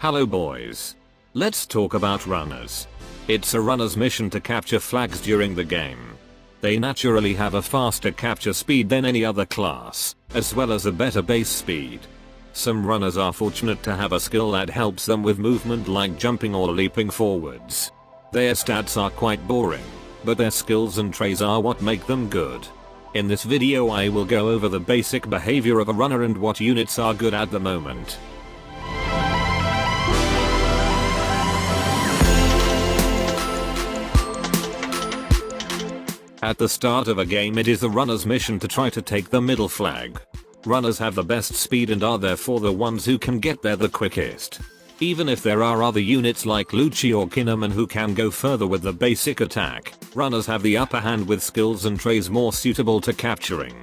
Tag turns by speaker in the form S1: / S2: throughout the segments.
S1: Hello boys. Let's talk about runners. It's a runner's mission to capture flags during the game. They naturally have a faster capture speed than any other class, as well as a better base speed. Some runners are fortunate to have a skill that helps them with movement like jumping or leaping forwards. Their stats are quite boring, but their skills and traits are what make them good. In this video I will go over the basic behavior of a runner and what units are good at the moment. At the start of a game it is the runner's mission to try to take the middle flag. Runners have the best speed and are therefore the ones who can get there the quickest. Even if there are other units like Lucci or Kinnaman who can go further with the basic attack, runners have the upper hand with skills and traits more suitable to capturing.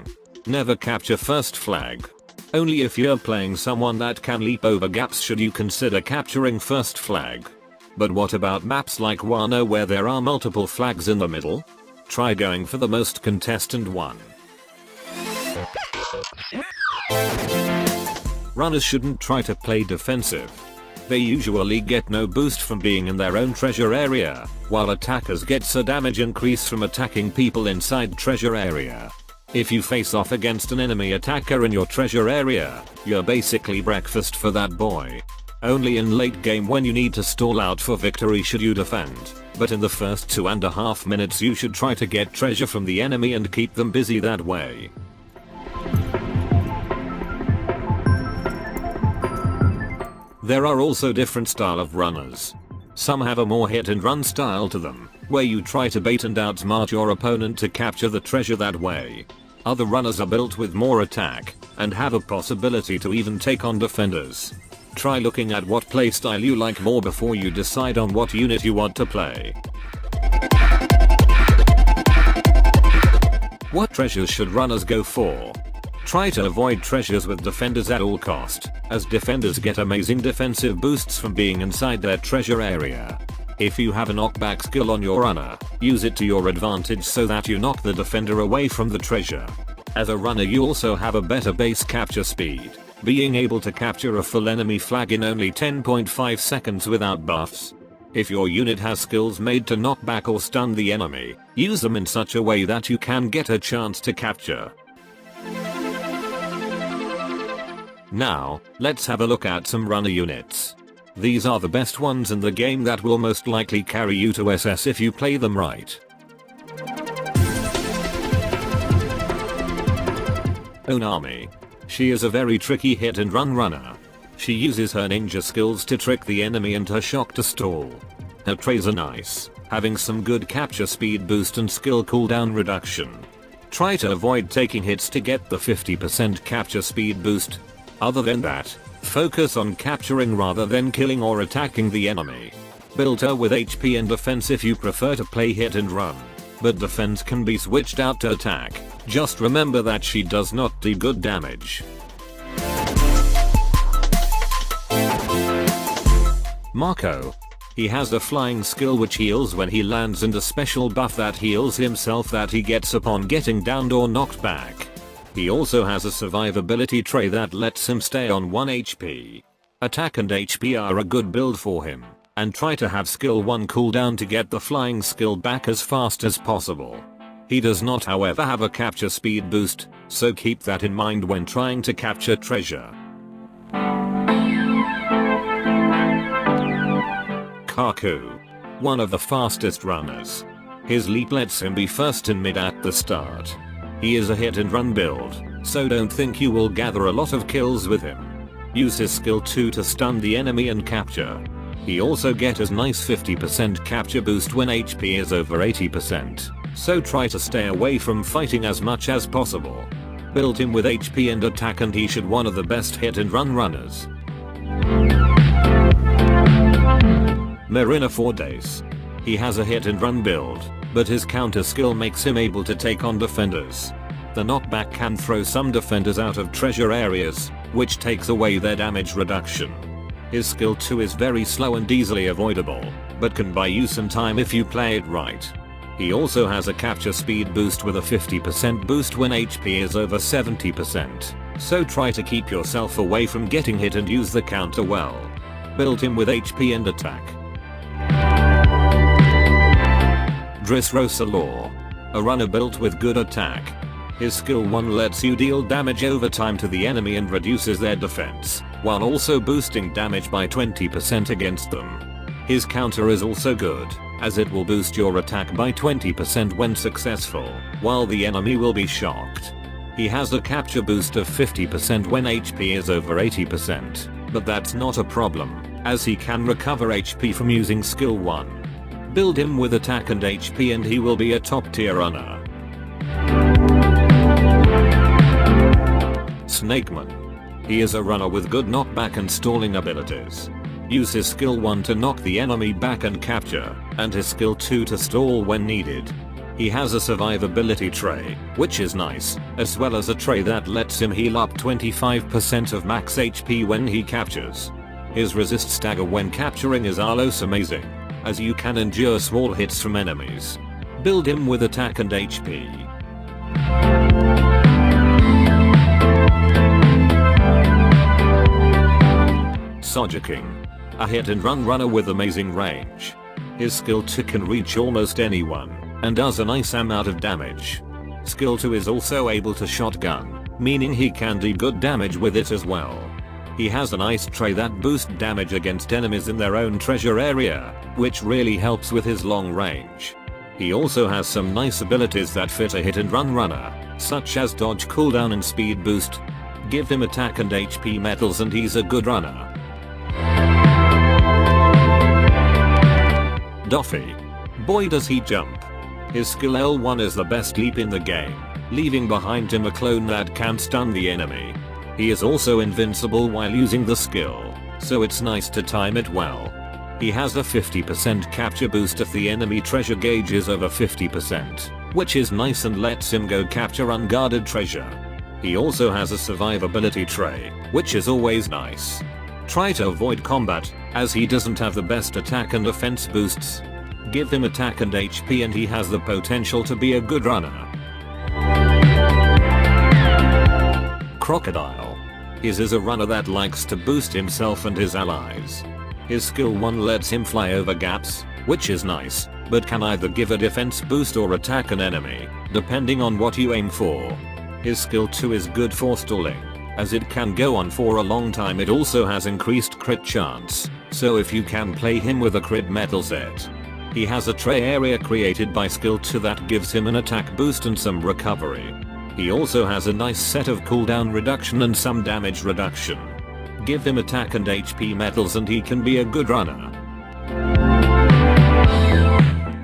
S1: Never capture first flag. Only if you're playing someone that can leap over gaps should you consider capturing first flag. But what about maps like Wano where there are multiple flags in the middle? Try going for the most contested one. Runners shouldn't try to play defensive. They usually get no boost from being in their own treasure area, while attackers get a damage increase from attacking people inside treasure area. If you face off against an enemy attacker in your treasure area, you're basically breakfast for that boy. Only in late game when you need to stall out for victory should you defend, but in the first 2.5 minutes you should try to get treasure from the enemy and keep them busy that way. There are also different style of runners. Some have a more hit and run style to them, where you try to bait and outsmart your opponent to capture the treasure that way. Other runners are built with more attack, and have a possibility to even take on defenders. Try looking at what playstyle you like more before you decide on what unit you want to play. What treasures should runners go for? Try to avoid treasures with defenders at all cost, as defenders get amazing defensive boosts from being inside their treasure area. If you have a knockback skill on your runner, use it to your advantage so that you knock the defender away from the treasure. As a runner you also have a better base capture speed, being able to capture a full enemy flag in only 10.5 seconds without buffs. If your unit has skills made to knock back or stun the enemy, use them in such a way that you can get a chance to capture. Now, let's have a look at some runner units. These are the best ones in the game that will most likely carry you to SS if you play them right. Onami. She is a very tricky hit and run runner. She uses her ninja skills to trick the enemy and her shock to stall. Her traits are nice, having some good capture speed boost and skill cooldown reduction. Try to avoid taking hits to get the 50% capture speed boost. Other than that, focus on capturing rather than killing or attacking the enemy. Build her with HP and defense if you prefer to play hit and run, but defense can be switched out to attack. Just remember that she does not do good damage. Marco. He has a flying skill which heals when he lands and a special buff that heals himself that he gets upon getting downed or knocked back. He also has a survivability trait that lets him stay on 1 HP. Attack and HP are a good build for him, and try to have skill 1 cooldown to get the flying skill back as fast as possible. He does not however have a capture speed boost, so keep that in mind when trying to capture treasure. Kaku. One of the fastest runners. His leap lets him be first in mid at the start. He is a hit and run build, so don't think you will gather a lot of kills with him. Use his skill 2 to stun the enemy and capture. He also gets a nice 50% capture boost when HP is over 80%, so try to stay away from fighting as much as possible. Build him with HP and attack and he should one of the best hit and run runners. Marina 4 days. He has a hit and run build, but his counter skill makes him able to take on defenders. The knockback can throw some defenders out of treasure areas, which takes away their damage reduction. His skill 2 is very slow and easily avoidable, but can buy you some time if you play it right. He also has a capture speed boost with a 50% boost when HP is over 70%, so try to keep yourself away from getting hit and use the counter well. Build him with HP and attack. Dressrosa Law. A runner built with good attack. His skill 1 lets you deal damage over time to the enemy and reduces their defense, while also boosting damage by 20% against them. His counter is also good, as it will boost your attack by 20% when successful, while the enemy will be shocked. He has a capture boost of 50% when HP is over 80%, but that's not a problem, as he can recover HP from using skill 1. Build him with attack and HP and he will be a top tier runner. Snakeman. He is a runner with good knockback and stalling abilities. Use his skill 1 to knock the enemy back and capture, and his skill 2 to stall when needed. He has a survivability tray, which is nice, as well as a tray that lets him heal up 25% of max HP when he captures. His resist stagger when capturing is almost amazing, as you can endure small hits from enemies. Build him with attack and HP. Sojking. A hit and run runner with amazing range. His skill 2 can reach almost anyone, and does a nice amount of damage. Skill 2 is also able to shotgun, meaning he can do good damage with it as well. He has a nice tray that boosts damage against enemies in their own treasure area, which really helps with his long range. He also has some nice abilities that fit a hit and run runner, such as dodge cooldown and speed boost. Give him attack and HP medals and he's a good runner. Duffy. Boy does he jump. His skill L1 is the best leap in the game, leaving behind him a clone that can stun the enemy. He is also invincible while using the skill, so it's nice to time it well. He has a 50% capture boost if the enemy treasure gauge is over 50%, which is nice and lets him go capture unguarded treasure. He also has a survivability tray, which is always nice. Try to avoid combat, as he doesn't have the best attack and defense boosts. Give him attack and HP and he has the potential to be a good runner. Crocodile. His is a runner that likes to boost himself and his allies. His skill 1 lets him fly over gaps, which is nice, but can either give a defense boost or attack an enemy, depending on what you aim for. His skill 2 is good for stalling, as it can go on for a long time. It also has increased crit chance, so if you can play him with a crit metal set. He has a tray area created by skill 2 that gives him an attack boost and some recovery. He also has a nice set of cooldown reduction and some damage reduction. Give him attack and HP medals and he can be a good runner.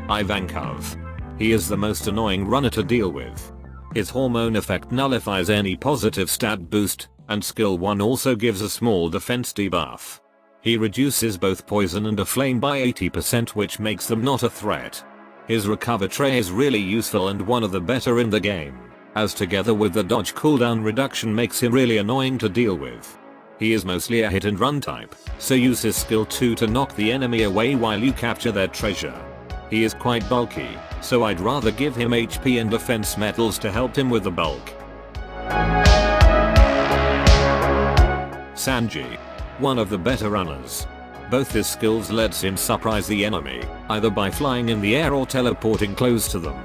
S1: Ivankov. He is the most annoying runner to deal with. His hormone effect nullifies any positive stat boost, and skill 1 also gives a small defense debuff. He reduces both poison and a flame by 80%, which makes them not a threat. His recover tray is really useful and one of the better in the game, as together with the dodge cooldown reduction makes him really annoying to deal with. He is mostly a hit and run type, so use his skill 2 to knock the enemy away while you capture their treasure. He is quite bulky, so I'd rather give him HP and defense medals to help him with the bulk. Sanji. One of the better runners. Both his skills lets him surprise the enemy, either by flying in the air or teleporting close to them.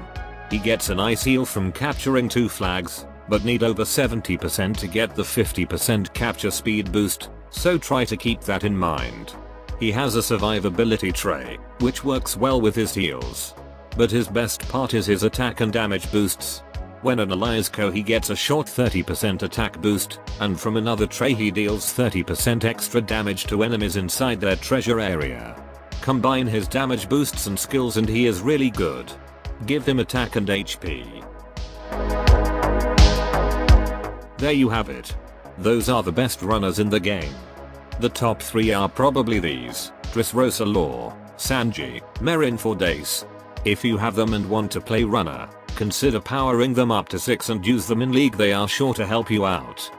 S1: He gets a nice heal from capturing 2 flags, but need over 70% to get the 50% capture speed boost, so try to keep that in mind. He has a survivability tray, which works well with his heals. But his best part is his attack and damage boosts. When an allies co he gets a short 30% attack boost, and from another tray he deals 30% extra damage to enemies inside their treasure area. Combine his damage boosts and skills and he is really good. Give him attack and HP. There you have it. Those are the best runners in the game. The top 3 are probably these: Dressrosa Law, Sanji, morinho for days. If you have them and want to play runner, consider powering them up to 6 and use them in league. They are sure to help you out.